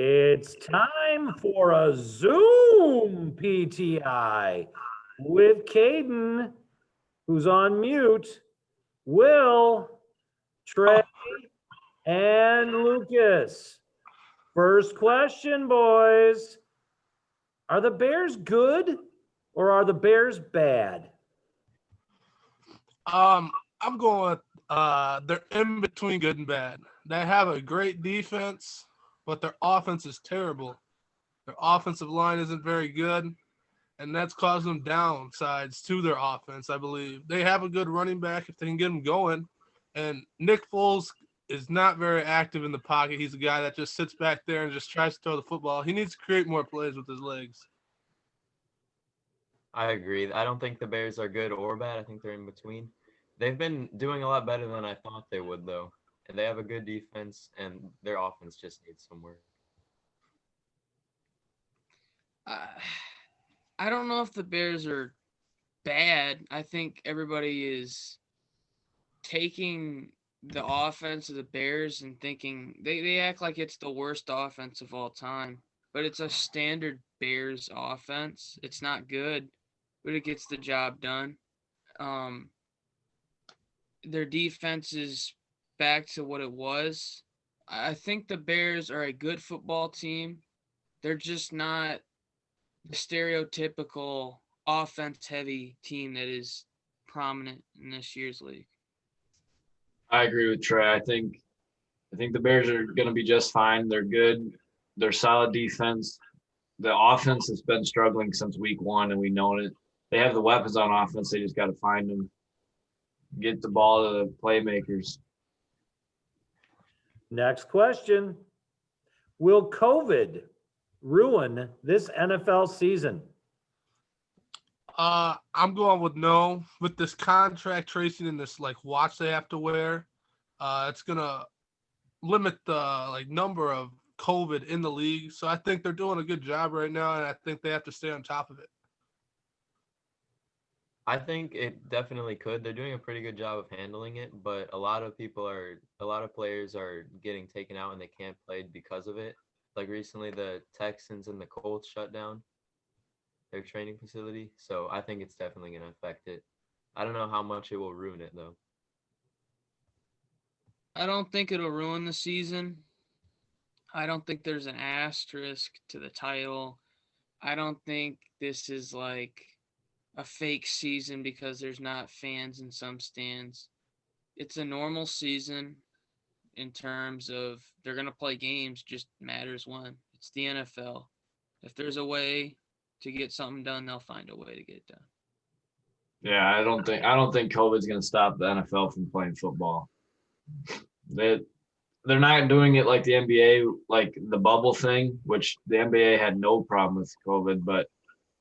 It's time for a Zoom PTI with Caden, who's on mute, Will, Trey, and Lucas. First question, boys. Are the Bears good or are the Bears bad? I'm going they're in between good and bad. They have a great defense, but their offense is terrible. Their offensive line isn't very good, and that's causing them downsides to their offense, I believe. They have a good running back if they can get him going, and Nick Foles is not very active in the pocket. He's a guy that just sits back there and just tries to throw the football. He needs to create more plays with his legs. I agree. I don't think the Bears are good or bad. I think they're in between. They've been doing a lot better than I thought they would, though. And they have a good defense, and their offense just needs some work. Uh, I don't know if the Bears are bad. I think everybody is taking the offense of the Bears and thinking they act like it's the worst offense of all time. But it's a standard Bears offense. It's not good, but it gets the job done. Um, their defense is back to what it was. I think the Bears are a good football team. They're just not the stereotypical offense heavy team that is prominent in this year's league. I agree with Trey. I think the Bears are going to be just fine. They're good. They're solid defense. The offense has been struggling since week one, and we know it. They have the weapons on offense. They just got to find them, get the ball to the playmakers. Next question. Will COVID ruin this NFL season? I'm going with no. With this contract tracing and this watch they have to wear, it's gonna limit the number of COVID in the league. So I think they're doing a good job right now, and I think they have to stay on top of it. I think it definitely could. They're doing a pretty good job of handling it, but a lot of players are getting taken out and they can't play because of it. Like recently, the Texans and the Colts shut down their training facility. So I think it's definitely going to affect it. I don't know how much it will ruin it, though. I don't think it'll ruin the season. I don't think there's an asterisk to the title. I don't think this is like a fake season because there's not fans in some stands. It's a normal season in terms of they're going to play games, just matters when. It's the NFL. If there's a way to get something done, they'll find a way to get it done. Yeah, I don't think COVID's going to stop the NFL from playing football. They're not doing it like the NBA, like the bubble thing, which the NBA had no problem with COVID, but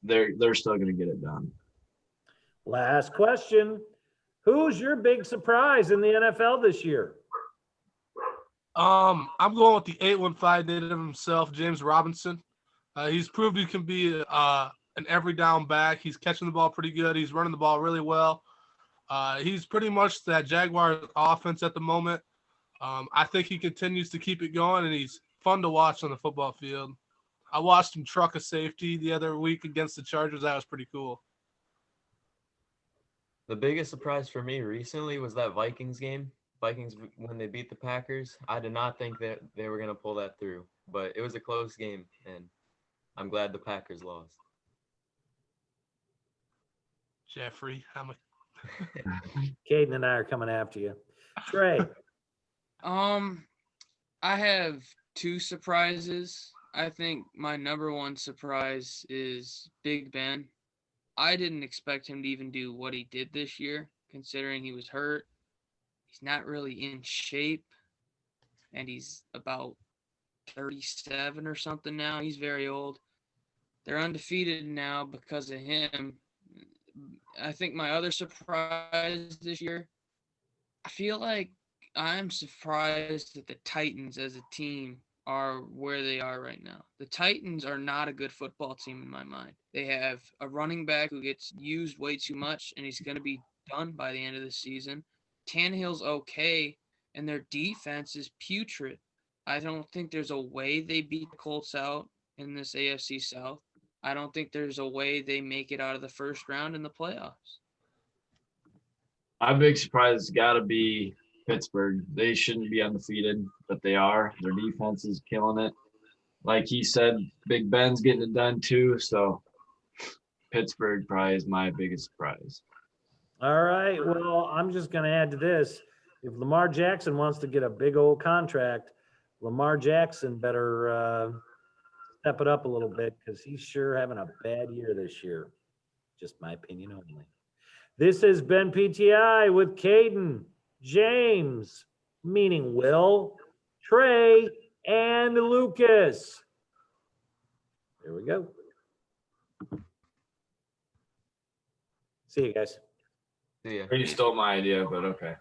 they're still going to get it done. Last question. Who's your big surprise in the NFL this year? I'm going with the 815 native himself, James Robinson. He's proved he can be an every down back. He's catching the ball pretty good. He's running the ball really well. He's pretty much that Jaguars offense at the moment. I think he continues to keep it going, and he's fun to watch on the football field. I watched him truck a safety the other week against the Chargers. That was pretty cool. The biggest surprise for me recently was that Vikings game. Vikings, when they beat the Packers, I did not think that they were going to pull that through. But it was a close game, and I'm glad the Packers lost. Jeffrey, Caden and I are coming after you. Trey. I have two surprises. I think my number one surprise is Big Ben. I didn't expect him to even do what he did this year, considering he was hurt. He's not really in shape, and he's about 37 or something now. He's very old. They're undefeated now because of him. I think my other surprise this year, I feel like I'm surprised that the Titans as a team are where they are right now. The Titans are not a good football team in my mind. They have a running back who gets used way too much, and he's going to be done by the end of the season. Tannehill's okay, and their defense is putrid. I don't think there's a way they beat the Colts out in this AFC South. I don't think there's a way they make it out of the first round in the playoffs. My big surprise has got to be Pittsburgh. They shouldn't be undefeated, but they are. Their defense is killing it. Like he said, Big Ben's getting it done too. So Pittsburgh probably is my biggest surprise. All right. Well, I'm just going to add to this. If Lamar Jackson wants to get a big old contract, Lamar Jackson better step it up a little bit because he's sure having a bad year this year. Just my opinion only. This has been PTI with Caden, James, meaning Will, Trey, and Lucas. There we go. See you guys. See ya. You stole my idea, but okay.